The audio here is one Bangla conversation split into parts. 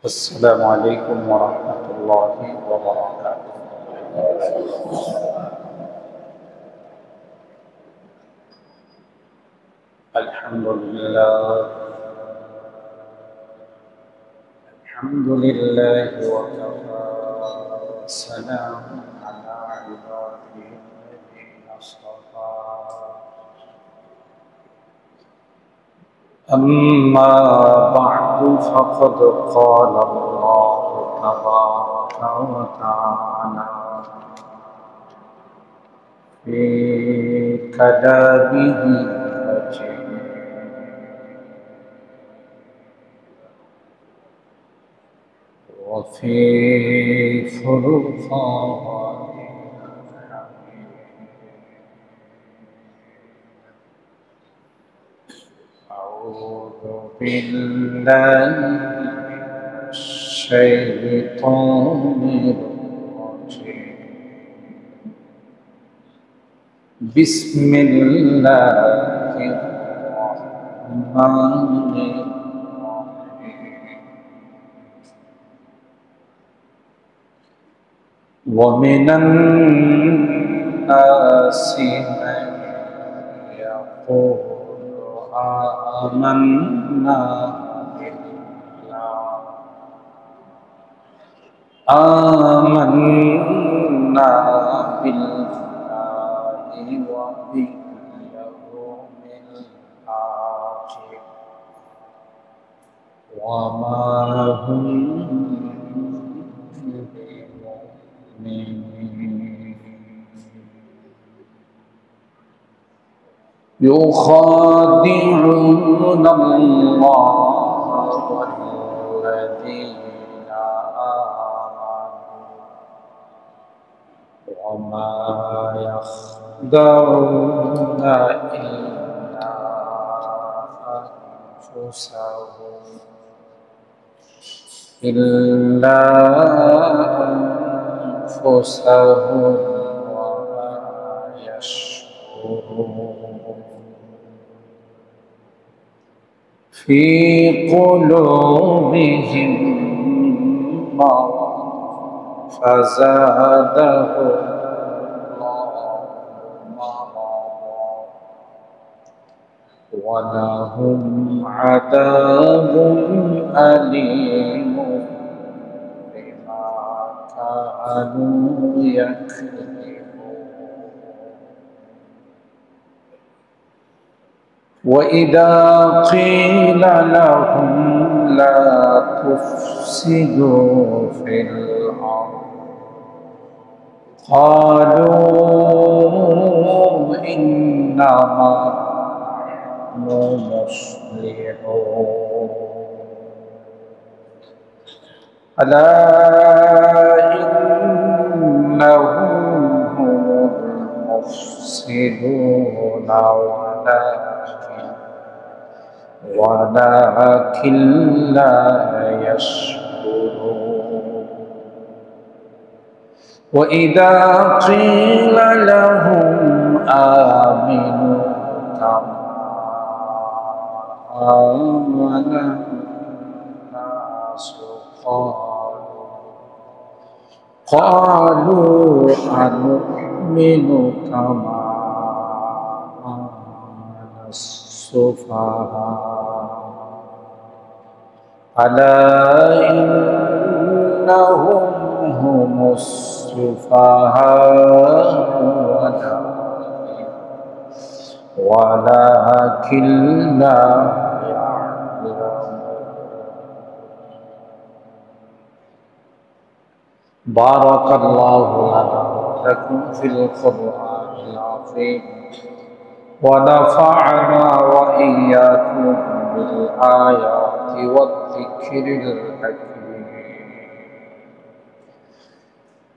السلام عليكم ورحمة الله وبركاته. الحمد لله الحمد لله وكفى سلام على عباده الذين اصطفى أما بعد فقد قال الله تبارك وتعالى في كلامه المجيد وفي فرقانه الحميد. أعوذ بالله من الشيطان الرجيم. بسم الله الرحمن الرحيم. ومن الناس من يقول آمنا بالله وباليوم الآخر وما هم بمؤمنين. يخادعون الله والذين آمنوا وما يخدعون إلا أنفسهم وما يشعرون. في قلوبهم مرض فزادهم الله مرضا ولهم عذاب أليم بما كانوا يكذبون. وإذا قيل لهم لا تفسدوا في الأرض قالوا إنما نحن مصلحون. ألا إنهم هم المفسدون ولكن لا يشكرون. وإذا قيل لهم آمنوا كما آمن الناس قالوا أنؤمن كما آمن السفهاء. ألا إنهم هم السفهاء ولكن لا يعلمون. بارك الله لنا ولكم في القرآن العظيم ونفعنا وإياكم بالآيات والذكر الحكيم.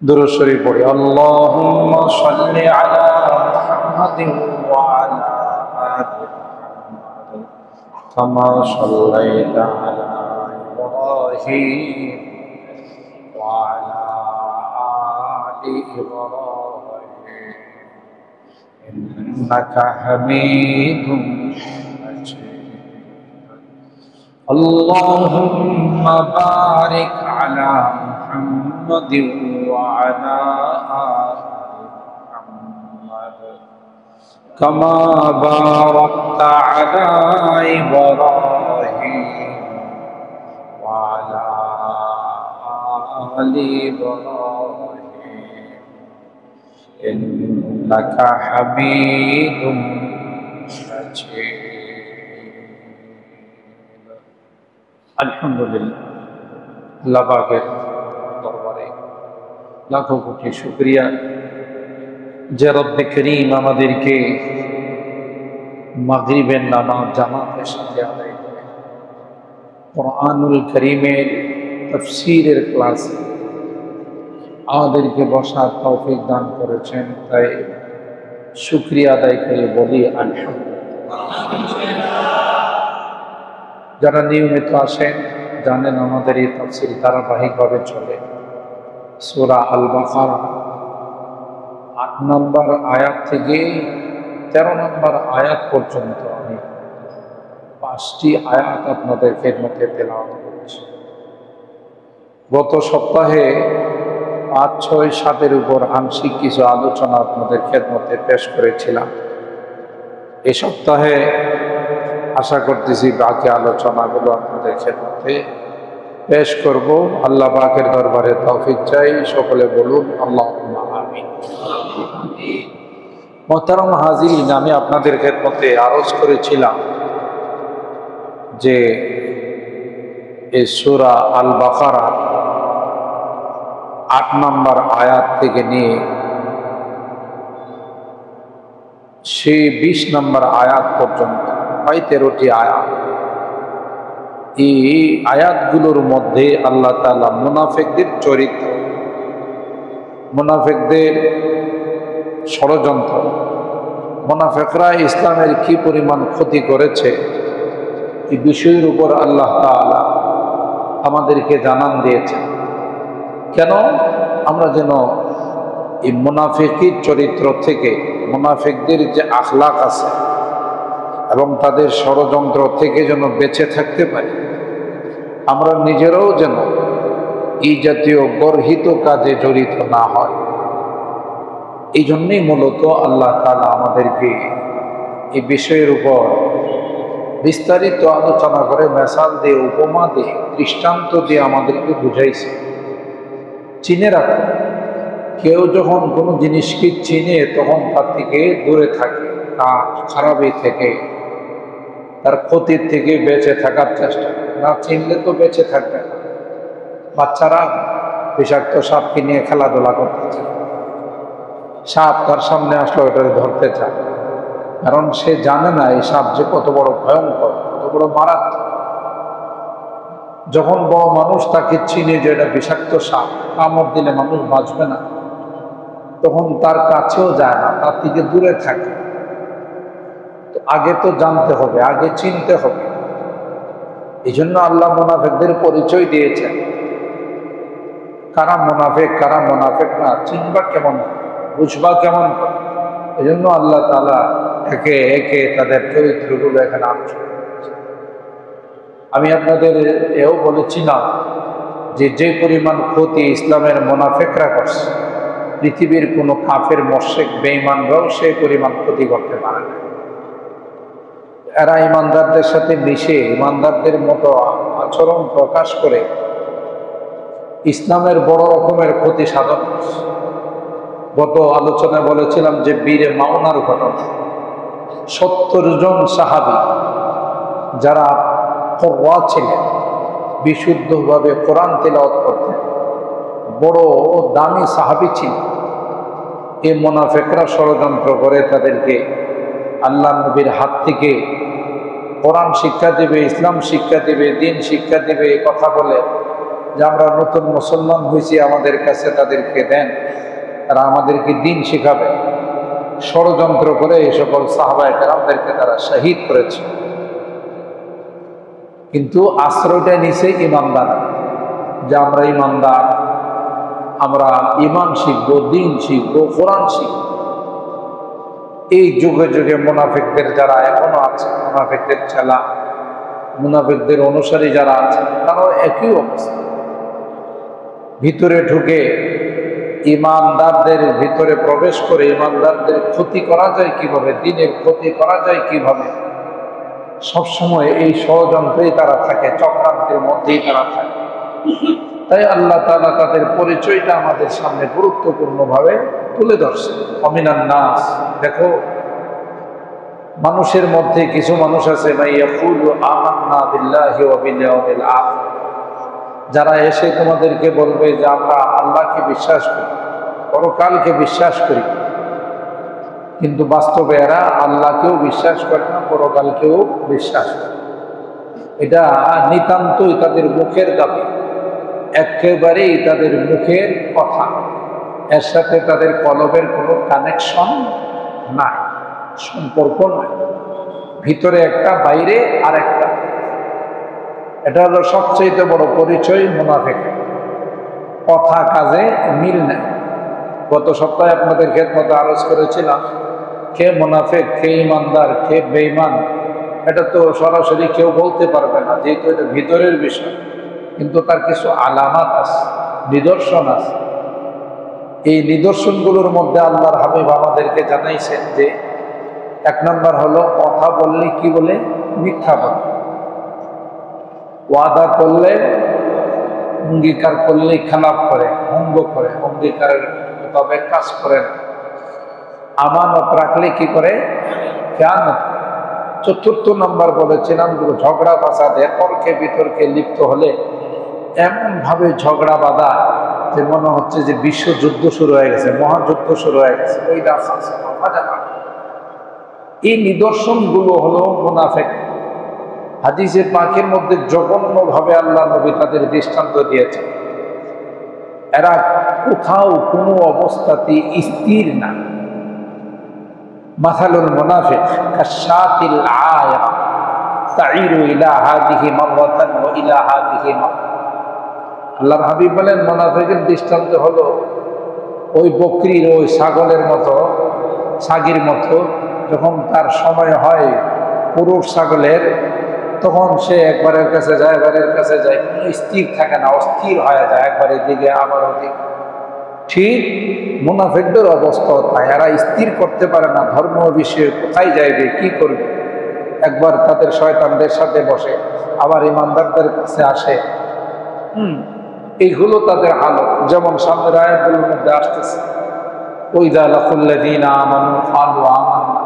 درود شريف পড়ি। اللهم صل على محمد وعلى آل محمد كما صليت على إبراهيم وعلى آل إبراهيم إنك حميد مجيد. اللهم بارك على محمد وعلى آل محمد كما باركت على إبراهيم وعلى آل إبراهيم إنك حميد مجيد আলহামদুলিল্লাহ, আল্লাহ পাকের দরবারে লাখো কোটি শুকরিয়া যে রব্বে করিম আমাদেরকে মাগরিবের নামাজ জামাতের সাথে আদায় করে কুরআনুল কারীমের তাফসীরের ক্লাসে আমাদেরকে বসার তৌফিক দান করেছেন। তাই শুকরিয়া আদায় করে বলি আলহামদুলিল্লাহ। যারা নিয়মিত আসেন জানেন আমাদের এই তাফসীর ধারাবাহিকভাবে চলে। সূরা আল বাকারা ৮ নম্বর আয়াত থেকে ১৩ নম্বর আয়াত পর্যন্ত আমি ৫টি আয়াত আপনাদের খেদমতে তেলাওয়াত করেছি। গত সপ্তাহে ৫, ৬, ৭-এর উপর আংশিক কিছু আলোচনা আপনাদের খেদমতে পেশ করেছিলাম। এই সপ্তাহে আশা করতেছি বাকি আলোচনাগুলো আপনাদের খেদমতে পেশ করব। আল্লাহ পাকের দরবারে তৌফিক চাই, সকলে বলুন আল্লাহুম্মা আমিন। মুহতারাম হাজিরিন, আমি আপনাদের খেদমতে আরজ করেছিলাম যে এই সূরা আল বাকারা ৮ নম্বর আয়াত থেকে নিয়ে সেই ২০ নম্বর আয়াত পর্যন্ত ১৩টি আয়াত। এই আয়াতগুলোর মধ্যে আল্লাহ তাআলা মুনাফিকদের চরিত্র, মুনাফিকদের ষড়যন্ত্র, মুনাফিকরা ইসলামের কি পরিমাণ ক্ষতি করেছে এই বিষয়ের উপর আল্লাহ তাআলা আমাদেরকে জানান দিয়েছেন। কেন আমরা যেন এই মুনাফিকের চরিত্র থেকে, মুনাফিকদের যে আখলাক আছে এবং তাদের ষড়যন্ত্র থেকে যেন বেঁচে থাকতে পারি, আমরা নিজেরাও যেন এই জাতীয় গর্হিত কাজে জড়িত না হয়। এই জন্যই মূলত আল্লাহ তাআলা আমাদেরকে এই বিষয়ের উপর বিস্তারিত আলোচনা করে মেসাল দিয়ে, উপমা দিয়ে, দৃষ্টান্ত দিয়ে আমাদেরকে বুঝাইছে। চিনে রাখো, কেউ যখন কোনো জিনিসকে চিনে তখন তার থেকে দূরে থাকে, তার খারাপি থেকে, তার ক্ষতির থেকে বেঁচে থাকার চেষ্টা। না চিনলে তো বেঁচে থাকবে না। বাচ্চারা বিষাক্ত সাপকে নিয়ে খেলাধুলা করতে চায়, সাপ তার সামনে আসলো ওটা ধরতে চায়, কারণ সে জানে না এই সাপ যে কত বড় ভয়ঙ্কর, কত বড় মারাত্মক। যখন বড় মানুষ তাকে চিনে যে এটা বিষাক্ত সাপ, কামড় দিলে মানুষ বাঁচবে না, তখন তার কাছেও যায় না, তার থেকে দূরে থাকে। তো আগে তো জানতে হবে, আগে চিনতে হবে। এই জন্য আল্লাহ মুনাফিকদের পরিচয় দিয়েছেন। কারা মুনাফিক, কারা মুনাফিক না, চিনবা কেমন, বুঝবা কেমন। এই জন্য আল্লাহ তাআলা একে একে তাদের চরিত্রগুলো এখানে আনছেন। আমি আপনাদের এও বলেছিলাম যে যে পরিমাণ ক্ষতি ইসলামের মুনাফিকরা করছে, পৃথিবীর কোনো কাফের, মুশরিক, বেঈমানরাও সেই পরিমাণ ক্ষতি করতে পারে না। এরা ইমানদারদের সাথে মিশে ইমানদারদের মতো আচরণ প্রকাশ করে ইসলামের বড় রকমের ক্ষতি সাধন করছে। গত আলোচনায় বলেছিলাম যে বীরে মাউনার ঘটনা। ৭০ জন সাহাবী যারা কুরআ ছিলেন, বিশুদ্ধভাবে কোরআন তেলাওয়াত করতেন, বড় দামি সাহাবী ছিলেন। এই মুনাফিকরা ষড়যন্ত্র করে তাদেরকে আল্লাহ নবীর হাত থেকে কোরআন শিক্ষা দেবে, ইসলাম শিক্ষা দেবে, দিন শিক্ষা দেবে, এই কথা বলে যে আমরা নতুন মুসলমান হয়েছি, আমাদের কাছে তাদেরকে দেন, তারা আমাদেরকে দিন শিখাবে। ষড়যন্ত্র করে এই সকল সাহাবায়ে কেরামদেরকে তারা শহীদ করেছে। কিন্তু আশ্রয়টা নিছে ইমানদার, যে আমরা ইমানদার, আমরা ইমান শিখবো, দিন শিখবো, কোরআন শিখবো। এই যুগে যুগে মুনাফিকদের যারা এখনো আছে, মুনাফিকদের ছেলা মুনাফিকদের অনুসারী যারা আছে তারাও একই অবস্থা। ভিতরে ঢুকে ইমানদারদের ভিতরে প্রবেশ করে ইমানদারদের ক্ষতি করা যায় কিভাবে, দিনের ক্ষতি করা যায় কিভাবে, সবসময় এই ষড়যন্ত্রেই তারা থাকে, চক্রান্তের মধ্যেই তারা থাকে। তাই আল্লাহ তাআলা তাদের পরিচয়টা আমাদের সামনে গুরুত্বপূর্ণভাবে তুলে ধরছে। অমিনান নাস, দেখো মানুষের মধ্যে কিছু মানুষ আছে মাইয়াকুলু আমান্না বিল্লাহি ওয়া বিল ইয়াউমিল আখির, যারা এসে তোমাদেরকে বলবে যে আমরা আল্লাহকে বিশ্বাস করি, পরকালকে বিশ্বাস করি, কিন্তু বাস্তবে এরা আল্লাহকেও বিশ্বাস করে না, পরকালকেও বিশ্বাস করে। এটা নিতান্তই তাদের মুখের দাবি, একেবারেই তাদের মুখের কথা, এর সাথে তাদের কলবের কোনো কানেকশন নাই, সম্পর্ক নাই। ভিতরে একটা, বাইরে আর একটা। এটা হলো সবচেয়ে বড় পরিচয় মুনাফিকের। কথা কাজে মিল নেই। গত সপ্তাহে আপনাদের খেদমতে আরজ করেছিলাম কে মুনাফিক, কে ইমানদার, কে বেঈমান, এটা তো সরাসরি কেউ বলতে পারবে না, যেহেতু এটা ভিতরের বিষয়। কিন্তু তার কিছু আলামাত আছে, নিদর্শন আছে। এই নিদর্শনগুলোর মধ্যে আল্লাহর হাবিব আমাদেরকে জানাইছেন যে 1 নম্বর হলো কথা বললে কি বলে, মিথ্যা বলে। ওয়াদা করলে, অঙ্গীকার করলে খেলাপ করে, ভঙ্গ করে, অঙ্গীকারের তবে কাজ করে না। আমানত রাখলে কি করে, খেয়ানত। 4র্থ নম্বর বলেছিলাম ঝগড়া ফাসাদে, তর্কে বিতর্কে লিপ্ত হলে এমন ভাবে ঝগড়া বাঁধা যে মনে হচ্ছে যে বিশ্বযুদ্ধ শুরু হয়ে গেছে, মহাযুদ্ধ শুরু হয়ে গেছে। এই নিদর্শনগুলো হলো মুনাফিক। হাদিসে পাকের মধ্যে জঘন্যভাবে আল্লাহ নবী তাদের দৃষ্টান্ত দিয়েছেন। এরা কোথাও কোনো অবস্থাতে স্থির না। মাসালুল মুনাফিক কাশাতিল আয়া তাইরু ইলা হাদিহি মাররাতান ওয়া ইলা হাদিহি মাররাতান। আল্লাহর হাবিব বলেন মুনাফিকের দৃষ্টান্ত হলো ওই বকরির, ওই ছাগলের মতো, ছাগির মতো। যখন তার সময় হয় পুরুষ ছাগলের, তখন সে একবারের কাছে যায়, একবারের কাছে যায়, কোনো স্থির থাকে না, অস্থির হয়ে যায়, একবার এদিকে আবার ওদিকে। ঠিক মুনাফিকদের অবস্থা তাই, এরা স্থির করতে পারে না ধর্ম বিষয়ে, কোথায় যাইবে, কি করবে। একবার তাদের শয়তানদের সাথে বসে, আবার ইমানদারদের কাছে আসে। এইগুলো তাদের হালত। যেমন সামনের আয়াতগুলোর মধ্যে আসতেছে, ওইদা লাকুল্লাযীনা আমানু ক্বালু আমান্না।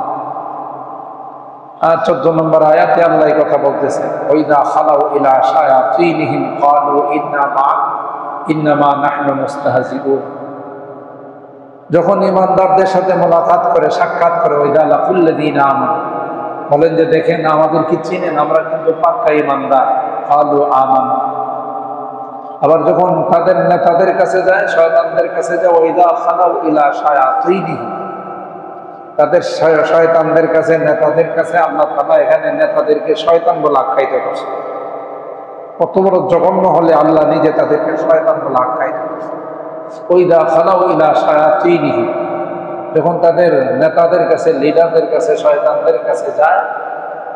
14 নম্বর আয়াতে আল্লাহ এই কথা বলতেছে, ওইদা খালাউ ইলা শায়াতিনহিম ক্বালু ইন্নামা নাহনু মুস্তাহজিউন। যখন ইমানদারদের সাথে মোলাকাত করে, সাক্ষাৎ করে, ওইদা লাকুল্লাযীনা আমানু, বলেন যে দেখেন আমাদের কি চিনেন, আমরা কিন্তু পাক্কা ইমানদার। ক্বালু আমান্না। আবার যখন তাদের নেতাদের কাছে যায়, শয়তানদের কাছে যায়, ওইদা খালাউ ইলা শায়াতিনহিম, তাদের শয়তানদের কাছে, নেতাদের কাছে। আল্লাহ তাআলা এখানে নেতাদেরকে শয়তান বলে আখ্যায়িত করছে। কত বড় জঘন্য হলে আল্লাহ নিজে তাদেরকে শয়তান বলে আখ্যায়িত করছে। ওইদা খালাউ ইলা শায়াতিনহিম, যখন তাদের নেতাদের কাছে, লিডারদের কাছে, শয়তানদের কাছে যায়,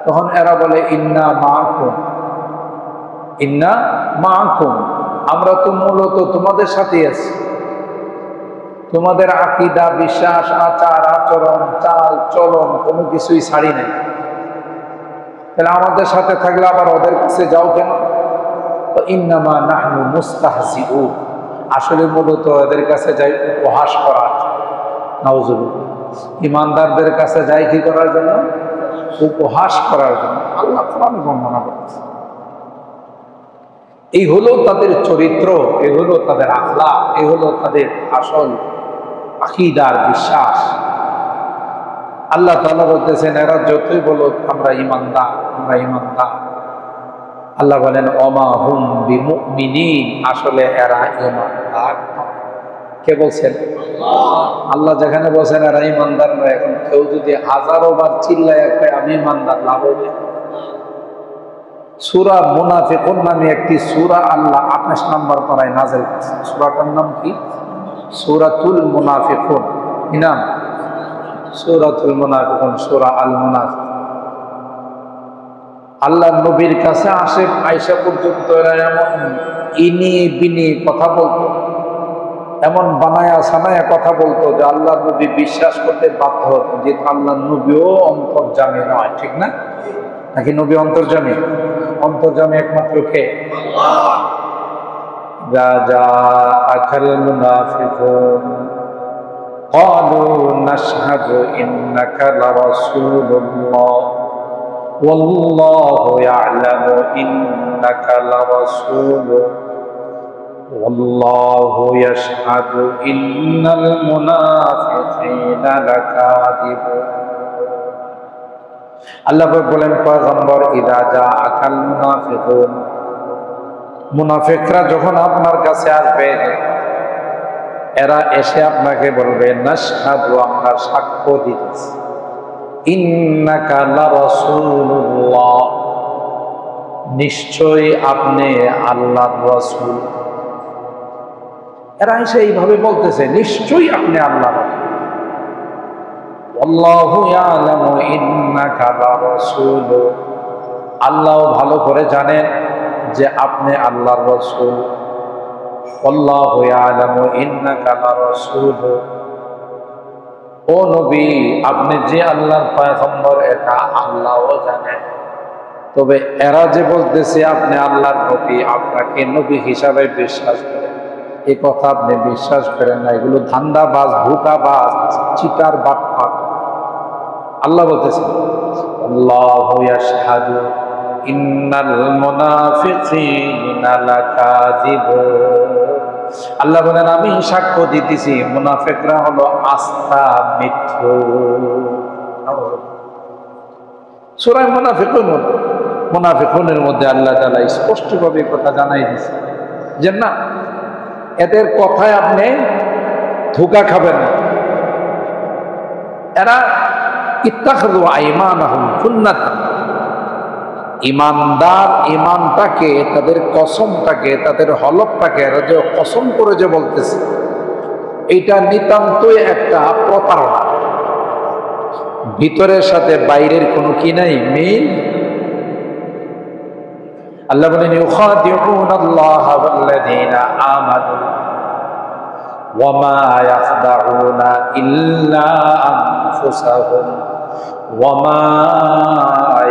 তখন এরা বলে ইন্না মাআকুম, ইন্না মাআকুম, আমরা তো মূলত তোমাদের সাথেই আছি। তোমাদের আকীদা, বিশ্বাস, আচার আচরণ, চাল চলন কোনো কিছুই ছাড়ি নাই। তাহলে আমাদের সাথে থাকলে আবার ওদের কাছে যাও কেন? ইন্নামা নাহনু মুস্তাহজিউন, আসলে মূলত ওদের কাছে যাই উপহাস করার জন্য। নাউজুবিল্লাহ। ইমানদারদের কাছে যাই কি করার জন্য? উপহাস করার জন্য। আল্লাহ কোরআনে বর্ণনা করেছে। এই হলো তাদের চরিত্র, এই হলো তাদের আখলাক, এই হলো তাদের আসল আকীদার বিশ্বাস। আল্লাহ তাআলা বলতেছেন এরা যতই বলো আমরা ইমানদার, আমরা ইমানদার, আল্লাহ বলেন ওমা হুম বিমুমিনিন, আসলে এরা ইমানদার নয়। কে বলছেন? আল্লাহ যেখানে বলছেন এরা ইমানদার নয়, এখন কেউ যদি হাজারো বার চিল্লায় কয় আমি ইমানদার, লাভ হবে? সূরা মুনাফিকুন নামে একটি সূরা আল্লাহ 28 নম্বর পারায় নাযিল করেছেন। সূরাটার নাম কি? সূরাতুল মুনাফিকুন। কি নাম? সূরাতুল মুনাফিকুন, সূরা আল মুনাফিকুন। আল্লাহ নবীর কাছে আসে আয়সা পর্যন্ত এরা এমন ইনি বিনি কথা বলতো, এমন বানায়া সানায়া কথা বলতো যে আল্লাহ নবী বিশ্বাস করতে বাধ্য হতো যে আল্লাহ নবীও অন্তর্যামী নয়। ঠিক না? নাকি নবী অন্তর্যামী? অন্তর্যামী একমাত্র কে? রাজা আখাল মুনাফিকুন ক্বালু নাশহাদু ইন্নাকা লারাসূলুল্লাহ ওয়াল্লাহু ইয়ালামু ইন্নাকা লারাসূলুহু ওয়াল্লাহু ইয়াশহাদু ইন্নাল মুনাফিকিনা লাকাযিবুন। আল্লাহ বলেন পয়গম্বর, ইযা জাআকাল মুনাফিকুন, মুনাফিকরা যখন আপনার কাছে আসবে, এরা এসে আপনাকে বলবে নাশহাদু, আমরা সাক্ষ্য দিতেছি, ইন্নাকা লারাসূলুল্লাহ, নিশ্চয়ই আপনি আল্লাহর রাসূল। এরা এসে এইভাবে বলতেছে নিশ্চয়ই আপনি আল্লাহর রাসূল। আল্লাহু ইয়ালামু ইন্নাকা লারাসূল, আল্লাহ ভালো করে জানেন যে আপনি আল্লাহর রাসূল। আল্লাহু ইয়ালামু ইন্নাকা লারাসূল, ও নবী আপনি যে আল্লাহর পয়গম্বর এটা আল্লাহও জানেন। তবে এরা যে বলতেছে আপনি আল্লাহর নবী, আপনাকে নবী হিসাবে বিশ্বাস করেন, এই কথা আপনি বিশ্বাস করেন না। এগুলো ধান্দাবাজ, ধোঁকাবাজ, চিটার বাটপার। আল্লাহ বলতেছেন আল্লাহু ইয়াশহাদু ইন্নাল মুনাফিকিনা লাকাযিবুন, আল্লাহ বলেন আমি সাক্ষ্য দিতেছি মুনাফিকরা হলো আস্থা মিথ্যু। সূরা মুনাফিকুনের মধ্যে আল্লাহ তাআলা স্পষ্টভাবে কথা জানাই দিয়েছে যে না, এদের কথায় আপনি ধোঁকা খাবেন না। এরা ইত্তাখাযু আইমানাহুম জুন্নাতান, ইমানদার ইমানটাকে, তাদের কসমটাকে, তাদের হলফটাকে এরা যে কসম করে যে বলতেছে, এইটা নিতান্তই একটা প্রতারণা। ভিতরের সাথে বাইরের কোনো কি নাই, মিল। আল্লাহ বলেন ইউখাদিউনাল্লাহা ওয়াল্লাযীনা আমানু ওয়া মা ইয়াখদাউনা ইল্লা আনফুসাহুম ওয়া মা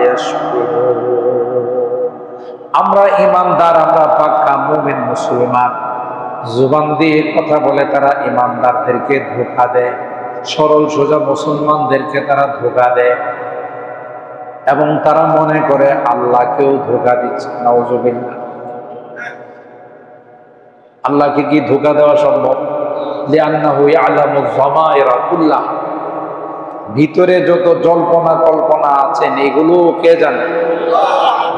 ইয়াশকুরুন। আমরা ঈমানদার, আমরা পাক্কা মুমিন মুসলমান, জুবান দিয়ে কথা বলে তারা ঈমানদারদেরকে ধোঁকা দেয়, সরল সোজা মুসলমানদেরকে তারা ধোঁকা দেয়, এবং তারা মনে করে আল্লাহকেও ধোঁকা দিচ্ছে। নাউযুবিল্লাহ। আল্লাহকে কি ধোঁকা দেওয়া সম্ভব? লিআন্নাহু ইয়ালামু যামাইরা কুল্লাহ, ভিতরে যত জল্পনা কল্পনা আছেন এগুলো কে জানে?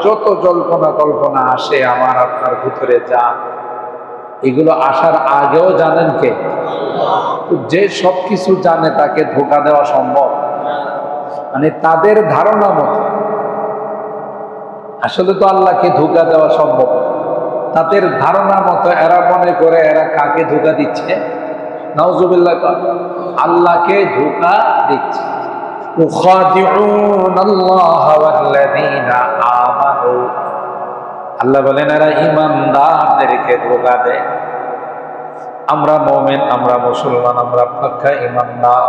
যত জল্পনা কল্পনা আসে আমার আপনার ভিতরে যা, এগুলো আসার আগেও জানেন কে? যে সবকিছু জানে তাকে ধোঁকা দেওয়া সম্ভব? মানে তাদের ধারণা মতো। আসলে তো আল্লাহকে ধোঁকা দেওয়া সম্ভব। তাদের ধারণা মতো এরা মনে করে এরা কাকে ধোঁকা দিচ্ছে? নাউযুবিল্লাহ, আল্লাহকে ধোঁকা দিচ্ছে। ইউখাদিউনাল্লাহা ওয়াল্লাযীনা আমানু, আল্লাহ বলেন এরা ঈমানদারদেরকে ধোঁকা দেয়। আমরা মুমিন, আমরা মুসলমান, আমরা পাক্কা ঈমানদার।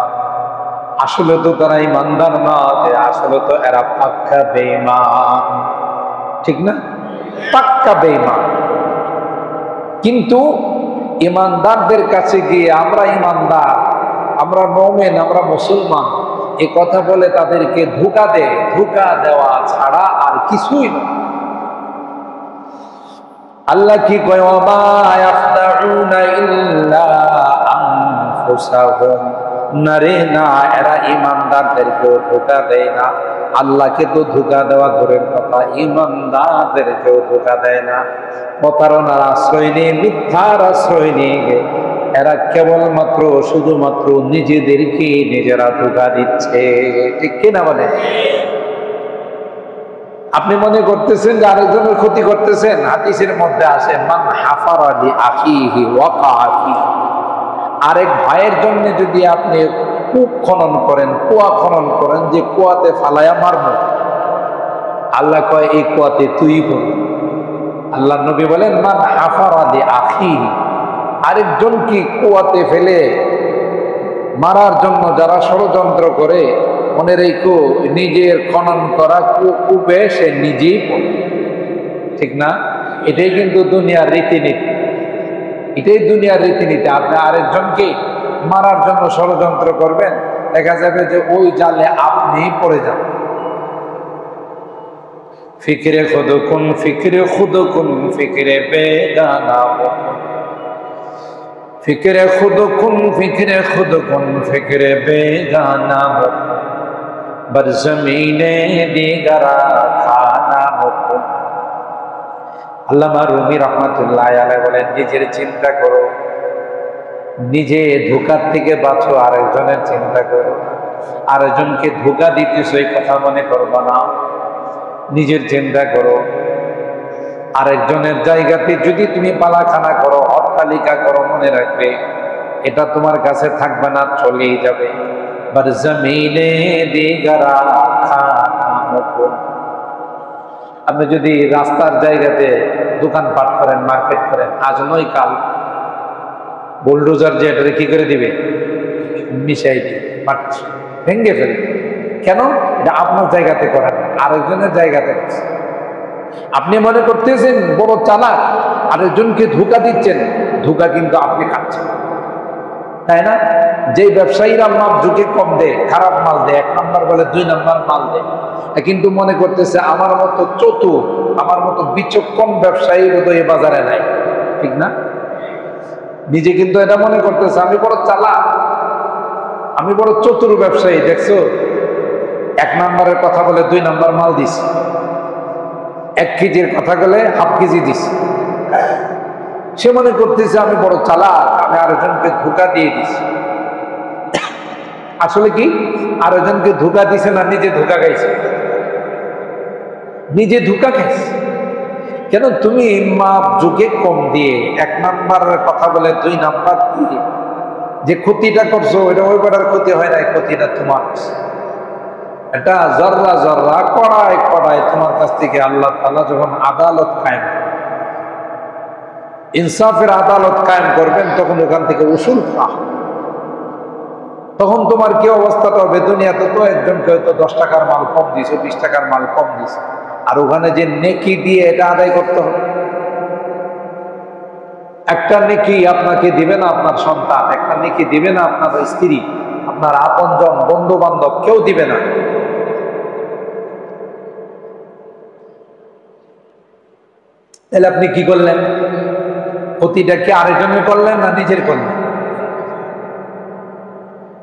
আসলে তো তারা ঈমানদার না, আসলে তো এরা পাক্কা বেঈমান। ঠিক না? পাক্কা বেঈমান। কিন্তু ঈমানদারদের কাছে গিয়ে আমরা ঈমানদার, আমরা মুমিন, আমরা মুসলমান এ কথা বলে তাদেরকে ধোঁকা দেয়। ধোঁকা দেওয়া ছাড়া আর কিছুই না। আল্লাহ কি কয়? ওয়া ইয়াখদাউনা ইল্লা আনফুসাহুম, না রে না, এরা ঈমানদারদেরকেও ধোঁকা দেয় না। আল্লাহকে তো ধোঁকা দেওয়া দূরের কথা, ঈমানদারদেরকেও ধোঁকা দেয় না। প্রতারণার আশ্রয় নিয়ে, মিথ্যার আশ্রয় নিয়ে এরা কেবলমাত্র শুধুমাত্র নিজেদেরকে নিজেরা ধোঁকা দিচ্ছে। ঠিক কিনা বলে? আপনি মনে করতেছেন যে আরেকজনের ক্ষতি করতেছেন। হাদিসের মধ্যে আসে মান হাফারা লি আখিহি ওয়াকা ফি, আরেক ভাইয়ের জন্য যদি আপনি কূপ খনন করেন, কুয়া খনন করেন, যে কুয়াতে ফালায়া মারব, আল্লাহ কয় এই কুয়াতে তুই পড়। আল্লাহ নবী বলেন মান হাফারা দি আখি, আরেকজনকে কুয়াতে ফেলে মারার জন্য যারা ষড়যন্ত্র করে, মনে রেখো নিজের খনন করা কূপে সে নিজেই পড়ে। ঠিক না? এটাই কিন্তু দুনিয়ার রীতিনীতি, এটাই দুনিয়ার রীতিনীতি। আপনি আরেকজনকে মারার জন্য ষড়যন্ত্র করবেন, দেখা যাবে যে ওই জালে আপনিই পড়ে যাবেন। ফিকরে খুদকুন ফিকরে খুদকুন ফিকরে বেগানা বকুন, ফিকরে খুদকুন ফিকরে খুদকুন ফিকরে বেগানা বকুন, बर जमीने दिगरा खाना बकुन। আল্লামা রুমি রহমাতুল্লাহ আলাইহি বলেন নিজের চিন্তা করো, নিজে ধোঁকার থেকে বাঁচো, আরেকজনের চিন্তা করো। আরেকজনকে ধোঁকা দিতেছো এই কথা মনে করবো না, নিজের চিন্তা করো। আরেকজনের জায়গাতে যদি তুমি পালাখানা করো, অট্টালিকা করো, মনে রাখবে এটা তোমার কাছে থাকবে না, চলেই যাবে। বার জমিনে দিগরা খানা বকুন। আপনি যদি রাস্তার জায়গাতে দোকানপাট করেন, মার্কেট করেন, আজ নয় কাল বুলডোজার যে এটা কি করে দিবে, মিশাই দিবে, ভেঙ্গে ফেলবে। কেন? এটা আপনার জায়গাতে করেন, আরেকজনের জায়গাতে। আপনি মনে করতেছেন বড় চালাক, আরেকজনকে ধোঁকা দিচ্ছেন, ধোঁকা কিন্তু আপনি খাচ্ছেন, তাই না? যে ব্যবসায়ীরা মাপ ঝুঁকে কম দেয়, খারাপ মাল দেয়, 1 নম্বর বলে 2 নম্বর মাল দেয়, কিন্তু মনে করতেছে আমার মতো চতুর, আমার মতো বিচক্ষণ ব্যবসায়ী বোধহয় এই বাজারে নাই। ঠিক না? নিজে কিন্তু এটা মনে করতেছে আমি বড় চালাক, আমি বড় চতুর ব্যবসায়ী। দেখছো 1 নম্বরের কথা বলে 2 নম্বর মাল দিস, 1 কেজির কথা বলে হাফ কেজি দিস। সে মনে করতেছে আমি বড় চালাক, আমি আরেকজনকে ধোঁকা দিয়ে দিছি। আসলে কি আরেকজনকে ধোঁকা দিছে না নিজে ধোঁকা খাইছে? নিজে ধোঁকা খাইছে। কেন? তুমি মাপ ঝুঁকে কম দিয়ে 1 নম্বরের কথা বলে 2 নম্বর দিয়ে যে ক্ষতিটা করছো, ওইটা ওই কটার ক্ষতি হয় না, ক্ষতিটা তোমার। এটা জর্রা জর্রা কড়ায় কড়ায় তোমার কাছ থেকে আল্লাহ তাআলা যখন আদালত কায়েম, ইনসাফের আদালত কায়েম করবেন, তখন ওখান থেকে উসুল করা হবে। তখন তোমার কি অবস্থাটা হবে? দুনিয়াতে তো একজনকে হয়তো 10 টাকার মাল কম দিয়েছে, 20 টাকার মাল কম দিয়েছে, আর ওখানে যে নেকি দিয়ে এটা আদায় করতে হবে। একটা নেকি আপনাকে দিবে না আপনার সন্তান, একটা নেকি দিবে না আপনার স্ত্রী, আপনার আপনজন, বন্ধু বান্ধব, কেউ দিবে না। তাহলে আপনি কি করলেন? ক্ষতিটা কি আরেকজনের করলেন না নিজের করলেন?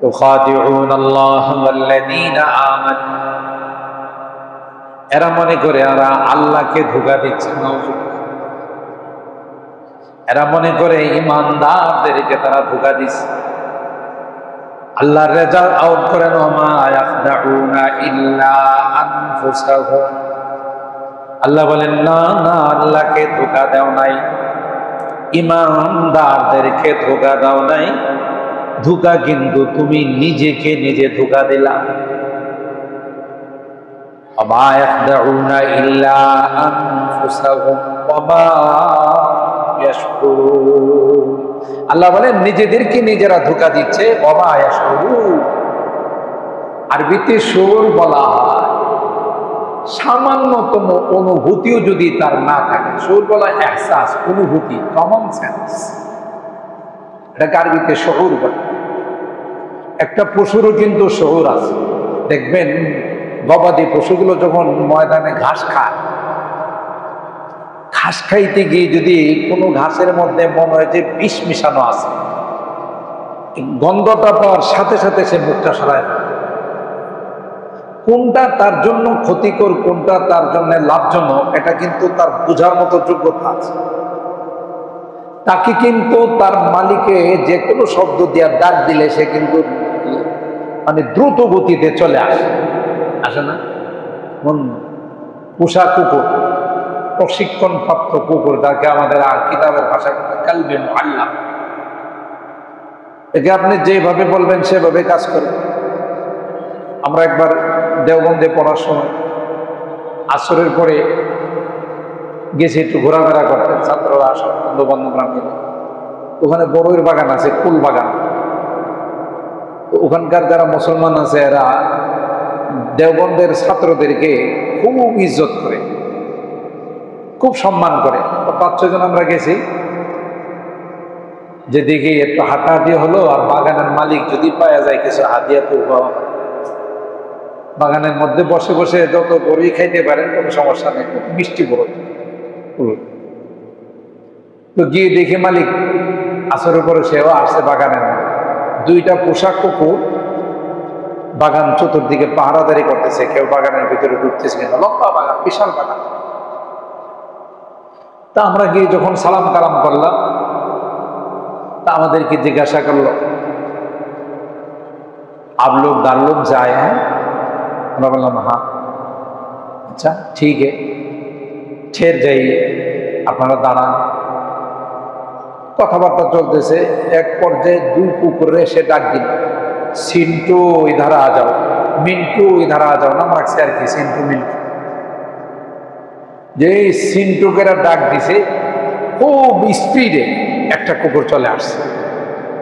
يخادعون الله والذين آمنوا, এরা মনে করে এরা আল্লাহকে ধোঁকা দিচ্ছে। এরা মনে করে ইমানদারদেরকে তারা ধোঁকা দিচ্ছে। আল্লাহর রেজাল্ট আউট করেন ওমা ইয়াখদাউনা ইল্লা আনফুসাহুম। আল্লাহ বলেন না না, আল্লাহকে ধোঁকা দাও নাই, ইমানদারদেরকে ধোঁকা দাও নাই, ধোঁকা কিন্তু তুমি নিজেকে নিজে ধোঁকা দিলা। ওমা ইয়াখদাউনা ইল্লা আনফুসাহুম ওমা ইয়াশকুরুন। আল্লাহ বলেন নিজেদেরকে নিজেরা ধোঁকা দিচ্ছে। ওমা ইয়াশকুরুন, আরবিতে শুর বলা হয় সামান্যতম অনুভূতিও যদি তার না থাকে। শুর বলা এহসাস, অনুভূতি, কমন সেন্স, এটাকে আরবিতে শুর বলে। একটা পশুরও কিন্তু শুর আছে। দেখবেন গবাদি পশুগুলো যখন ময়দানে ঘাস খায়, ঘাস খাইতে গিয়ে যদি কোনো ঘাসের মধ্যে মনে হয় যে বিষ মিশানো আছে, গন্ধটা পাওয়ার সাথে সাথে সে মুখটা সরায় ফেলে। কোনটা তার জন্য ক্ষতিকর, কোনটা তার জন্য লাভজনক, এটা কিন্তু তার বোঝার মতো যোগ্যতা আছে। তাকে কিন্তু তার মালিকে যে কোনো শব্দ দিয়ে ডাক দিলে সে কিন্তু মানে দ্রুত গতিতে চলে আসে না? পোষা কুকুর, প্রশিক্ষণ প্রাপ্ত কুকুর, তাকে আমাদের কিতাবের ভাষায় কালবে মুআল্লাম, একে আপনি যেভাবে বলবেন সেভাবে কাজ করবে। আমরা একবার দেওবন্দে পড়ার সময় আসরের পরে গেছে একটু ঘোরাফেরা করতে, ছাত্ররা সব বন্ধু বান্ধবরা মিলে। ওখানে বড়ইয়ের বাগান আছে, কুল বাগান। তো ওখানকার যারা মুসলমান আছে এরা দেওবন্দের ছাত্রদেরকে খুব ইজ্জত করে, খুব সম্মান করে। তো 5-6 জন আমরা গেছি, যে দেখি একটু হাঁটাহাঁটি হলো, আর বাগানের মালিক যদি পাওয়া যায় কিছু হাদিয়া তো বাগানের মধ্যে বসে বসে যত বড়ই খাইতে পারেন কোনো সমস্যা নেই, মিষ্টি বড়। তো গিয়ে দেখে মালিক আসরের পরে সেও আসছে বাগানের মধ্যে, 2টা পোশাক কুকুর বাগান চতুর্দিকে পাহারাদারি করতেছে, কেউ বাগানের ভিতরে ঢুকতেছে কিনা। লম্বা বাগান, বিশাল বাগান। তা আমরা গিয়ে যখন সালাম কালাম করলাম, তা আমাদেরকে জিজ্ঞাসা করলো, आप लोग दारुल से आए हैं? আমরা বললাম হ্যাঁ। আচ্ছা ঠিক है, ठहर जाइए, আপনারা দাঁড়ান। কথাবার্তা চলতেছে, এক পর্যায়ে 2 কুকুরে এসে ডাক দিল, সিন্টু ইধার আ যাও, মিন্টু ইধার আ যাও, নাম রাখছে আর কি, সিন্টু মিন্টু। যে সিন্টুকে ডাক দিছে, খুব স্পিডে একটা কুকুর চলে আসছে,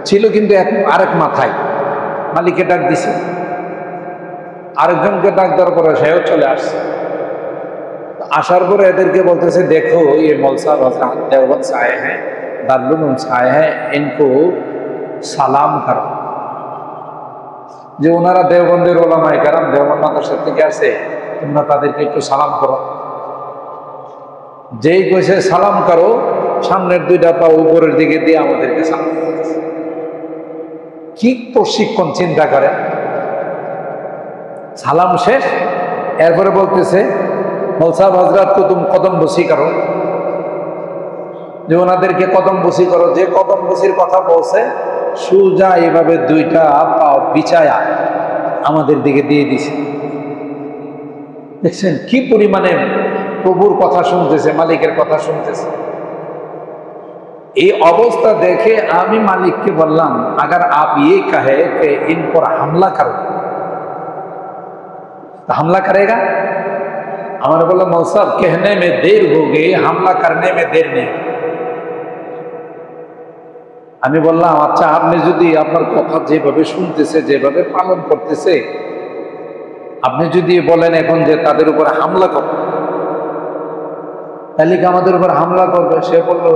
ছিল কিন্তু আরেক মাথায়। মালিককে ডাক দিছে, আরেকজনকে ডাক দেওয়ার পরে সেও চলে আসছে। আসার পরে এদেরকে বলতেছে, দেখো ये मौलसा हजरत देवबंद से आए हैं, दारुल उलूम से आए हैं, इनको সালাম করো। যে ওনারা দেওবন্দের ওলামায়ে কেরাম, দেওবন্দ মাদ্রাসা থেকে আসে, তোমরা তাদেরকে একটু সালাম করো। যেই কইছে সালাম করো, সামনের 2টা পা উপরের দিকে দিয়ে আমাদেরকে সালাম করতেছে। কি প্রশিক্ষণ চিন্তা করে। সালাম শেষ, এরপরে বলতেছে, মৌলসা হযরত কো তুম কদম বসি করো, যে ওনাদেরকে কদম বসি করো। যে কদম বসির কথা বলছে, সোজা এইভাবে 2টা পা বিছায়া আমাদের দিকে দিয়ে দিছে। দেখছেন কি পরিমাণে প্রভুর কথা শুনতেছে, মালিকের কথা শুনতেছে। এই অবস্থা দেখে আমি মালিককে বললাম, अगर आप ये कहे कि इन पर हमला करो तो हमला करेगा? हमारे बोला मौलवी साहब कहने में देर हो गई, हमला करने में देर नहीं। আমি বললাম, আচ্ছা আপনি যদি আপনার কথা যেভাবে শুনতেছে, যেভাবে পালন করতেছে, আপনি যদি বলেন এখন যে তাদের উপর হামলা করো, তাহলে কি আমাদের উপর হামলা করবে? সে বললো,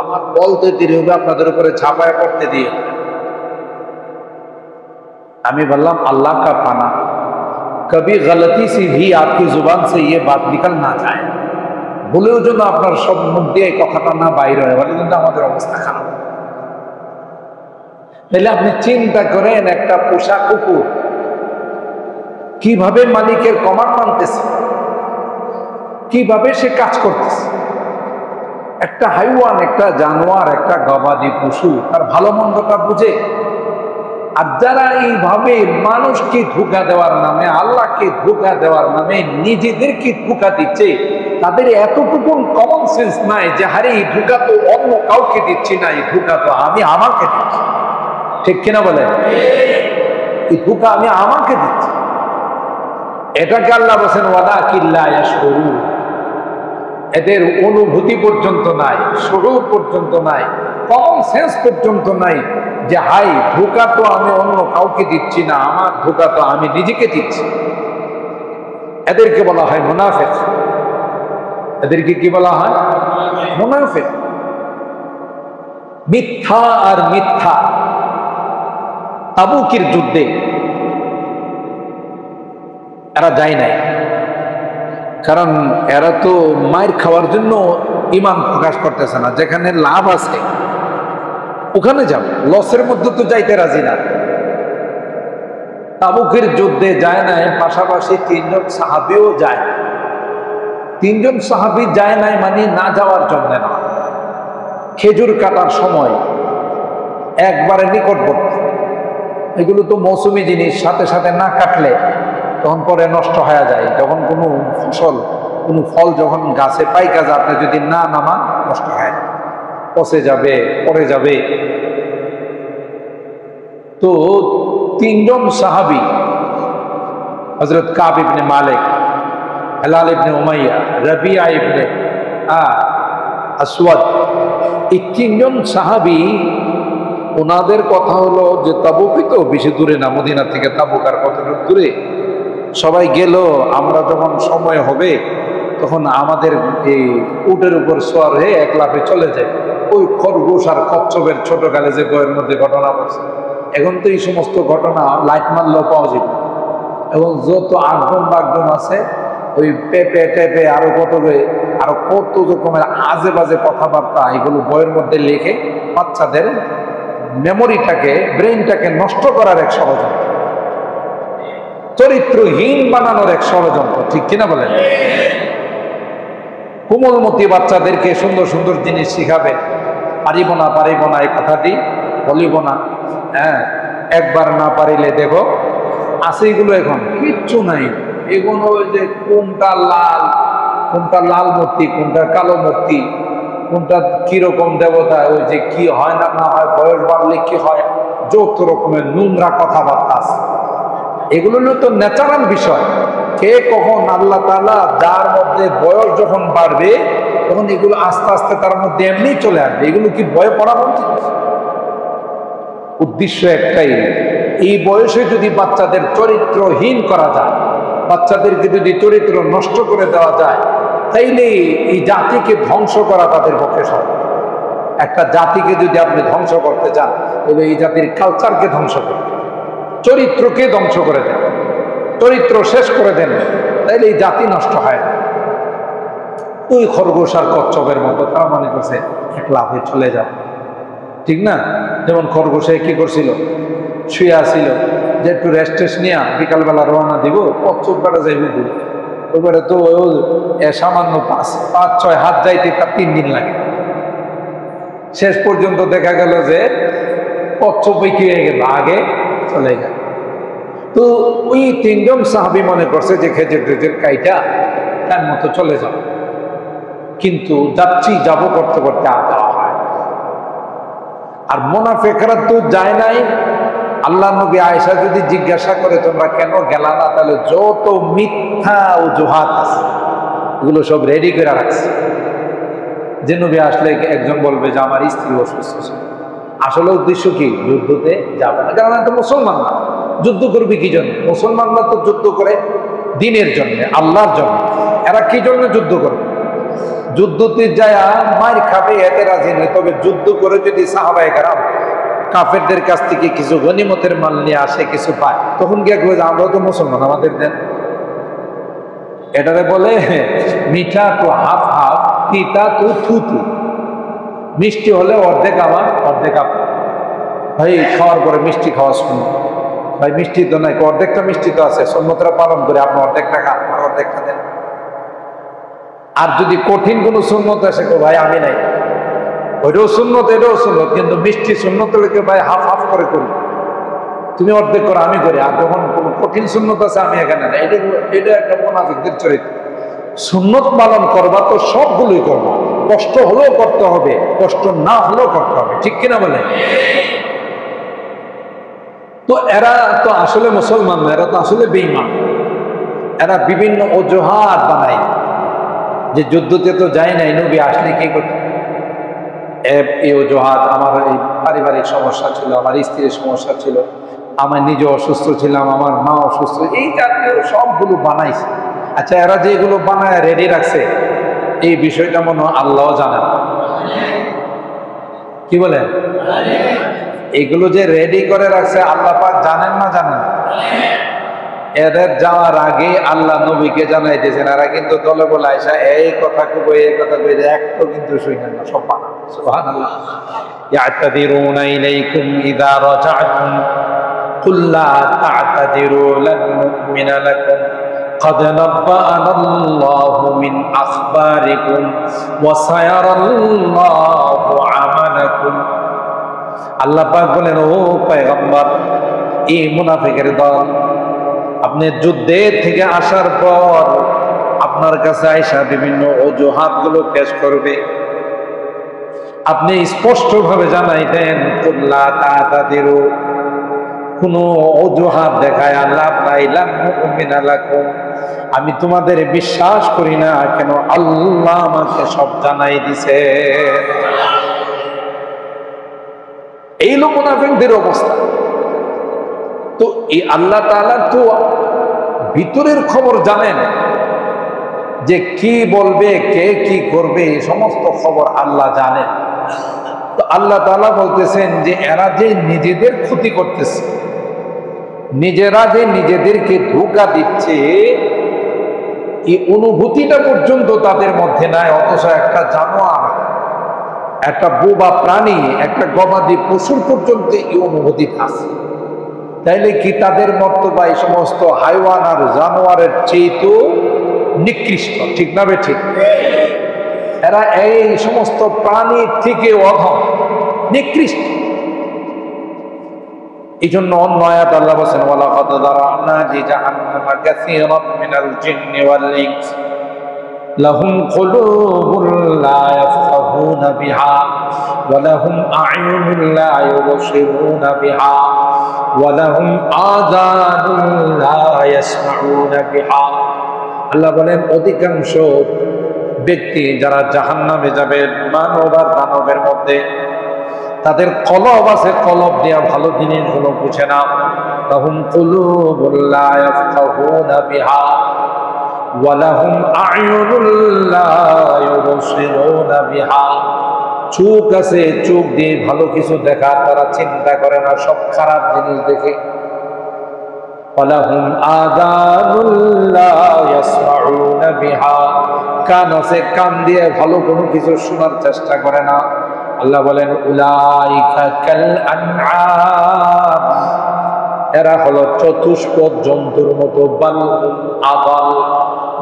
আমার বলতে দেরি হবে, আপনাদের উপরে ঝাঁপায় পড়তে দিয়ে। আমি বললাম, আল্লাহ কা পানা, কবি গলতি সে ভি আপকি জুবান সে ये बात निकल ना जाए, ভুলেও যেন আপনার সব মুখ দিয়ে কথাটা না বাইরে হয়, বলে কিন্তু আমাদের অবস্থা খারাপ। তাহলে আপনি চিন্তা করেন, একটা পোষা কুকুর কিভাবে মালিকের কমান্ড মানতেছে, কিভাবে সে কাজ করতেছে। একটা হাইওয়ান, একটা জানোয়ার, একটা গবাদি পশু তার ভালো মন্দটা বুঝে। আর যারা এইভাবে মানুষকে ধোঁকা দেওয়ার নামে, আল্লাহকে ধোঁকা দেওয়ার নামে নিজেদেরকে ধোঁকা দিচ্ছে, তাদের এতটুকু কমন সেন্স নাই যে হারে এই ধোঁকা তো অন্য কাউকে দিচ্ছি না, এই ধোঁকা তো আমি আমাকে দিচ্ছি। ঠিক কিনা বলে? এই ধোঁকা আমি আমাকে দিচ্ছি। এটাকে আল্লাহ বলেন ওয়ালাকিন লা ইয়াশউরুন। এদের অনুভূতি পর্যন্ত নাই, শুরুর পর্যন্ত নাই, কমন সেন্স পর্যন্ত নাই যে হাই ধোঁকা তো আমি অন্য কাউকে দিচ্ছি না, আমার ধোঁকা তো আমি নিজেকে দিচ্ছি। এদেরকে বলা হয় মুনাফিক। এদেরকে কি বলা হয়? মুনাফিক। মিথ্যা আর মিথ্যা। তাবুকের যুদ্ধে এরা যায় নাই, কারণ এরা তো মায়ের খাওয়ার জন্য ইমান প্রকাশ করতেছে না। যেখানে লাভ আছে ওখানে যাবে, লসের মধ্যে তো যাইতে রাজি না। তাবুকের যুদ্ধে যায় নাই, পাশাপাশি 3 জন সাহাবীও যায়। 3 জন সাহাবী যায় নাই মানে না যাওয়ার জন্য না, খেজুর কাটার সময় একবারে নিকটবর্তী। এগুলো তো মৌসুমী জিনিস, সাথে সাথে না কাটলে তখন পরে নষ্ট হয়ে যায়। যখন কোনো ফসল, কোনো ফল যখন গাছে পাইকা যায়, আপনি যদি না নামান নষ্ট হয়, পচে যাবে, পড়ে যাবে। তো 3 জন সাহাবী, হযরত কাব ইবনে মালিক, হেলাল ইবনে উমাইয়া, রাবিয়া ইবনে আসওয়াদ, এই তিনজন সাহাবী, ওনাদের কথা হলো যে তাবুকই তো বেশি দূরে না, মদিনা থেকে তাবুক আর কতটুকু দূরে, সবাই গেল, আমরা যখন সময় হবে তখন আমাদের এই উটের উপর সোয়ার হয়ে এক লাফে চলে যায়। ওই খরগোশ আর কচ্ছপের ছোটকালে যে বইয়ের মধ্যে ঘটনা ঘটছে, এখন তো এই সমস্ত ঘটনা লাইট মারলেও পাওয়া যাবে। এবং যত আগম বাগডম আছে, ওই পেঁপে টেপে আরো কত রকমের আজে বাজে কথাবার্তা, এগুলো বইয়ের মধ্যে লিখে বাচ্চাদের মেমোরিটাকে, ব্রেইনটাকে নষ্ট করার এক ষড়যন্ত্র, চরিত্রহীন বানানোর এক ষড়যন্ত্র, ঠিক কিনা বলেন? কোমলমতি বাচ্চাদেরকে সুন্দর সুন্দর জিনিস শিখাবে, পারিব না এই কথাটি বলিব না, হ্যাঁ, একবার না পারিলে দেখো আছে, এগুলো এখন কিচ্ছু নাই। এগুলো ওই যে কোনটা লাল মূর্তি, কোনটা কালো মূর্তি, কোনটা কিরকম দেবতা, ওই যে কি হয় না হয়, বয়স বাড়লে কি হয়, যত রকমের নোংরা কথাবার্তা আছে। এগুলো তো ন্যাচারাল বিষয়। কে কখন আল্লাহ তাআলা যার মধ্যে বয়স যখন বাড়বে তখন এগুলো আস্তে আস্তে তার মধ্যে এমনি চলে আসবে। এগুলো কি ভয় পড়ানোর জিনিস? উদ্দেশ্য একটাই, এই বয়সে যদি বাচ্চাদের চরিত্রহীন করা যায়, বাচ্চাদেরকে যদি চরিত্র নষ্ট করে দেওয়া যায়, তাইলে এই জাতিকে ধ্বংস করা তাদের পক্ষে সহজ। একটা জাতিকে যদি আপনি ধ্বংস করতে চান, তবে এই জাতির কালচারকে ধ্বংস করতে, চরিত্রকে ধ্বংস করে দেন, চরিত্র শেষ করে দেন, তাইলে এই জাতি নষ্ট হয়। ওই খরগোশ আর কচ্ছপের মতো তারা মনে করছে এক লাফে চলে যাও, ঠিক না? যেমন খরগোশে কি করছিল, শুয়ে আসছিল যে একটু রেস্ট নিয়ে বিকালবেলা রওনা দিব, কচ্ছপ বেড়া যাইব দূর, ওইবারে তো সামান্য 5-6 হাত যাইতে তার 3 দিন লাগে। শেষ পর্যন্ত দেখা গেল যে কচ্ছপই কি হয়ে গেল, আগে চলে গেল। তো ওই তিনজন সাহাবী মনে করছে যে খেজুর কাইটা তার মতো চলে যাও, কিন্তু যাব করতে করতে আর যাওয়া হয়। আর মুনাফিকরা তো যায় নাই। আল্লাহ নবী আয়েশা যদি জিজ্ঞাসা করে তোমরা কেন গেলা না, তাহলে যত মিথ্যা অজুহাত আছে এগুলো সব রেডি করে রাখছে, যে নবী আসলে একজন বলবে যে আমার স্ত্রী অসুস্থ ছিল। আসলে উদ্দেশ্য কি? যুদ্ধতে যাবে না, কারণ তো মুসলমান না, যুদ্ধ করবে কি জন্য? মুসলমানরা তো যুদ্ধ করে দিনের জন্য, আল্লাহর জন্য। এরা কি জন্য যুদ্ধ করবে? যুদ্ধতে যায় মার খাবে এতে রাজি নেই। তবে যুদ্ধ করে যদি সাহাবায়ে কেরাম কাফেরদের কাছ থেকে কিছু গনিমতের মাল নিয়ে আসে, কিছু পায়, তখন গিয়ে কবে যে আমরাও তো মুসলমান, আমাদের দেন। এটারে বলে মিঠা তো হাফ হাফ, তিতা তো থুতু। মিষ্টি হলে অর্ধেক আমার, অর্ধেক আপনার। ভাই খাওয়ার পরে মিষ্টি খাওয়া শুনুন, ভাই মিষ্টি তো নাই, অর্ধেকটা মিষ্টি তো আছে, সুন্নতরা পালন করে আপনি অর্ধেকটা খান, আর অর্ধেকটা দেন। আর যদি কঠিন কোনো সুন্নত আসে, ভাই আমি নাই, ওইটাও সুন্নত এটাও সুন্নত, কিন্তু মিষ্টি সুন্নত লেগে ভাই হাফ হাফ করে করি, তুমি অর্ধেক করো আমি করি। আর যখন কোনো কঠিন সুন্নত আছে আমি এখানে না। এটা একটা মুনাফিকদের চরিত্র। সুন্নত পালন করবা তো সবগুলোই করবা, কষ্ট হলেও করতে হবে, কষ্ট না হলেও করতে হবে, ঠিক কিনা বলে? তো এরা তো আসলে মুসলমান না, এরা তো আসলে বেঈমান। এরা বিভিন্ন অজুহাত বানায় যে যুদ্ধতে তো যায় নাই, নবী আসলে কি করতে? এই অজুহাত, আমার এই পারিবারিক সমস্যা ছিল, আমার স্ত্রীর সমস্যা ছিল, আমার নিজে অসুস্থ ছিলাম, আমার মা অসুস্থ, এই জাতীয় সবগুলো বানাইছে। আচ্ছা, এরা যে এগুলো বানায় রেডি রাখছে, এই বিষয়টা মনে হয় আল্লাহ জানেন, কি বলেন? এগুলো যে রেডি করে রাখছে আল্লাহ পাক জানেন না জানেন? এদের যাওয়ার আগে আল্লাহ নবীকে জানাই দিয়েছেন, এরা কিন্তু দলে বলে আইসা এই কথা কইবে, এই কথা কইবে, একটু কিন্তু শুনেন না, সব বানান। সুবহানাল্লাহ। ইয়াতাদিরুনা ইলাইকুম ইযা রাজা'তুম কুল লা তা'তাদিরু লান নু'মিনা লাকুম قد نبأنا الله من أخباركم وسيرى الله عملكم। আল্লাহ পাক বলেন, ও পয়গম্বর, এই মুনাফিকের দল আপনি যুদ্ধের থেকে আসার পর আপনার কাছে আয়েশা বিভিন্ন অজুহাত গুলো পেশ করবে, আপনি স্পষ্ট ভাবে জানাই দেন কুল্লা তা'তাদিরু, কোনো অজুহাত দেখায় আল্লাহ লাইলাম মুমিনা লাকুম, আমি তোমাদের বিশ্বাস করি না কেন? আল্লাহ আমাকে সব জানাই দিছে। এই হলো মুনাফিকদের অবস্থা। তো এই আল্লাহ তাআলা তো ভিতরের খবর জানেন, যে কি বলবে, কে কি করবে, এই সমস্ত খবর আল্লাহ জানেন। তো আল্লাহ তাআলা বলতেছেন যে এরা যে নিজেদের ক্ষতি করতেছে, নিজেরা যে নিজেদেরকে ধোঁকা দিচ্ছে, এই অনুভূতিটা পর্যন্ত তাদের মধ্যে নাই, অথচ একটা জানোয়ার, একটা বোবা প্রাণী, একটা গবাদি পশুর পর্যন্ত এই অনুভূতি আছে। তাইলে কি তাদের মর্তবা এই সমস্ত হাইওয়ান আর জানোয়ারের চেয়ে তো নিকৃষ্ট, ঠিক না বে ঠিক? এরা এই সমস্ত প্রাণীর থেকে অধম, নিকৃষ্ট। এই জন্য অন্য আয়াত আল্লাহ বলেন, ওয়ালাকাদ যারানা লিজাহান্নামা কাসীরাম মিনাল জিন্নি ওয়াল ইনস লাহুম কুলুবুন লা ইয়াফকাহুনা বিহা ওয়া লাহুম আ'য়ুনুন লা ইউবসিরুনা বিহা ওয়া লাহুম আযানুন লা ইয়াসমাউনা বিহা। আল্লাহ বলেন অধিকাংশ ব্যক্তি যারা জাহান্নামে যাবে, মানব আর দানবের মধ্যে, তাদের কলব আছে, কলব দিয়ে ভালো জিনিসগুলো বুঝে না। লাহুম কুলুবুন লা ইয়াফকাহুনা বিহা ওয়া লাহুম আ'য়ুনুন লা ইউবসিরুনা বিহা। চোখ আছে, চোখ দিয়ে ভালো কিছু দেখা, তারা চিন্তা করে না, সব খারাপ জিনিস দেখে। ওয়া লাহুম আযানুন লা ইয়াসমাউনা বিহা। কান আছে, কান দিয়ে ভালো কোনো কিছু শোনার চেষ্টা করে না। আল্লাহ বলেন উলাইকা কাল আনআম, এরা হলো চতুষ্পদ জন্তুর মতো, বাল আদাল,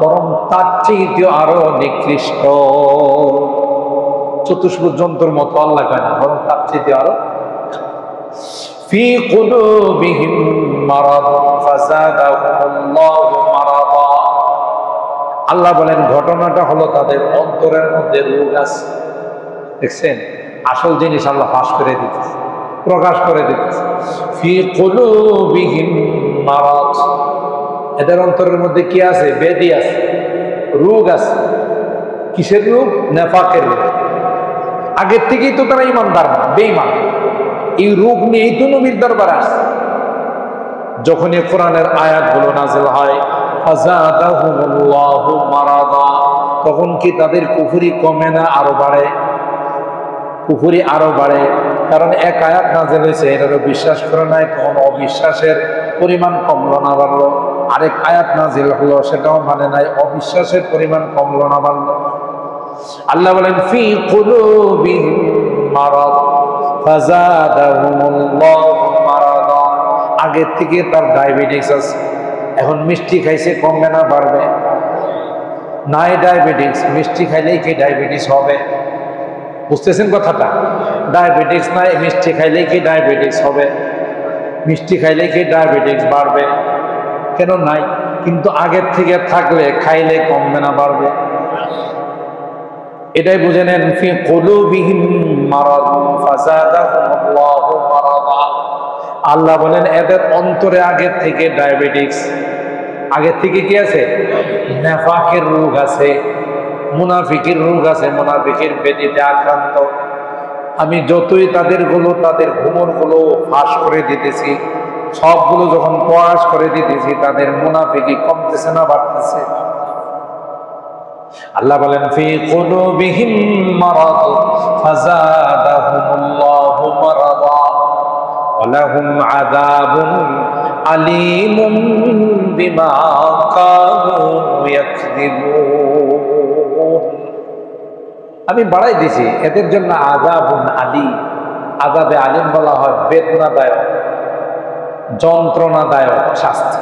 বরং তার চেয়ে আরো নিকৃষ্ট। চতুষ্পদ জন্তুর মতো আল্লাহ কেন, বরং তার চেয়ে আরো। ফি কুলুবিহিম মারাদ ফাযাদাহুমুল্লাহু মারাদা। আল্লাহ বলেন ঘটনাটা হলো তাদের অন্তরের মধ্যে রোগ আছে। দেখছেন, আসল জিনিস আল্লাহ ফাঁস করে দিতেছে, প্রকাশ করে দিতেছে। ফি কুলুবিহিম মারাদ, এদের অন্তরের মধ্যে কি আছে? ব্যাধি আছে, রোগ আছে। কিসের রোগ? নেফাকের রোগ। আগের থেকেই তো তারা ইমানদার না, বেঈমান। এই রোগ নিয়েই তো নবীর দরবারে আসছে। যখনই কোরআনের আয়াতগুলো নাযিল হয়, ফাযাদাহুমুল্লাহু মারাদা, তখন কি তাদের কুফরি কমে না, আরো বাড়ে? কুফরি আরো বাড়ে। কারণ এক আয়াত নাযিল হয়েছে, এটারও বিশ্বাস করে নাই, তখন অবিশ্বাসের পরিমাণ কমলো না বাড়লো। আরেক আয়াত নাযিল হলো, সেটাও মানে নাই, অবিশ্বাসের পরিমাণ কমলো না বাড়লো। আল্লাহ বলেন ফি কুলুবিহিম মারাদ ফাযাদাহুমুল্লাহু মারাদা। আগের থেকে তার ডায়াবেটিস আছে, এখন মিষ্টি খাইছে, কমবে না বাড়বে? নাই ডায়াবেটিস, মিষ্টি খাইলেই কি ডায়াবেটিস হবে? বুঝতেছেন কথাটা? ডায়াবেটিস নাই, মিষ্টি খাইলেই কি ডায়াবেটিস হবে? মিষ্টি খাইলেই কি ডায়াবেটিস বাড়বে? কেন নাই? কিন্তু আগের থেকে থাকলে, খাইলে কমবে না বাড়বে? এটাই বুঝে নেন, ফি কুলুবিহিম মারাদ ফাযাদাহুমুল্লাহু মারাদা। আল্লাহ বলেন এদের অন্তরে আগের থেকে ডায়াবেটিস, আগের থেকে কি আছে? নেফাকের রোগ আছে, মুনাফিকের রোগ আছে, মুনাফিকের ব্যাধিতে আক্রান্ত। আমি যতই তাদের ঘুমর গুলো ফাঁস করে দিতেছি, সবগুলো যখন প্রয়াস করে দিতেছি, তাদের মুনাফিকি কমতেছে না বাড়তেছে? আল্লাহ বলেন ফি কুলুবিহিম মারাদ ফাযাদাহুমুল্লাহু মারাদা ওয়া লাহুম আযাবুন আলীমুম বিমা কানু ইয়াকযিবুন। আমি বাড়াই দিছি এদের জন্য আযাবুন আলীম। আযাবে আলীম বলা হয় বেদনাদায়ক, যন্ত্রণাদায়ক শাস্তি।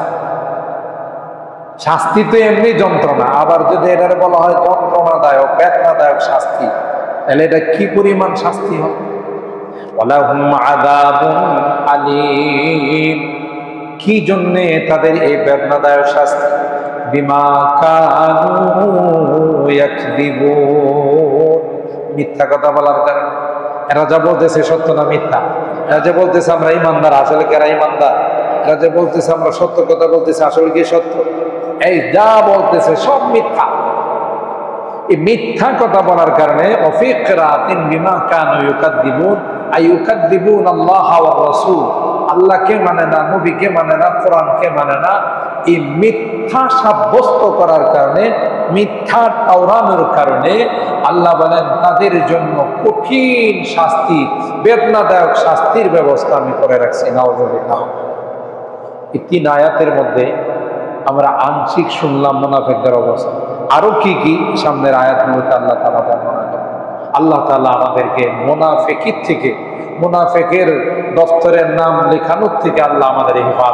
শাস্তি তো এমনি যন্ত্রণা, আবার যদি এটার বলা হয় যন্ত্রণাদায়ক, বেদনাদায়ক শাস্তি, তাহলে এটা কি পরিমাণ শাস্তি হবে? ওয়ালাহুম আযাবুন আলীম, কি জন্যে তাদের এই বেদনাদায়ক শাস্তি? বিমা কানু ইয়াকযিবুন, মিথ্যা কথা বলার কারণে। এরা যা বলতেছে সত্য না মিথ্যা? এরা যে বলতেছে আমরা ইমানদার, আসলে কি এরা ইমানদার? এরা যে বলতেছে আমরা সত্য কথা বলতেছে, আসলে কি সত্য? এই যা বলতেছে সব মিথ্যা। এই মিথ্যা কথা বলার কারণে অফিকরাতিন বিমা কানু ইউকাদ্দিবুন আই ইউকাদ্দিবুন আল্লাহ ওয়া রাসূল, আল্লাহকে মানে না, নবীকে মানে না, কোরআনকে মানে না। এই মিথ্যা সাব্যস্ত করার কারণে, মিথ্যা টাওরানোর কারণে আল্লাহ বলেন তাদের জন্য কঠিন শাস্তি, বেদনাদায়ক শাস্তির ব্যবস্থা আমি করে রাখছি। নাউযুবিল্লাহ। এই 3 আয়াতের মধ্যে আমরা আংশিক শুনলাম মুনাফিকদের অবস্থা। আরো কি কি সামনের আয়াতগুলোতে আল্লাহ তাআলা বর্ণনা করেন। আল্লাহ তাআলা আমাদেরকে মুনাফিকির থেকে, মুনাফিকের দফতরের নাম লেখানোর থেকে আল্লাহ আমাদের হেফাজত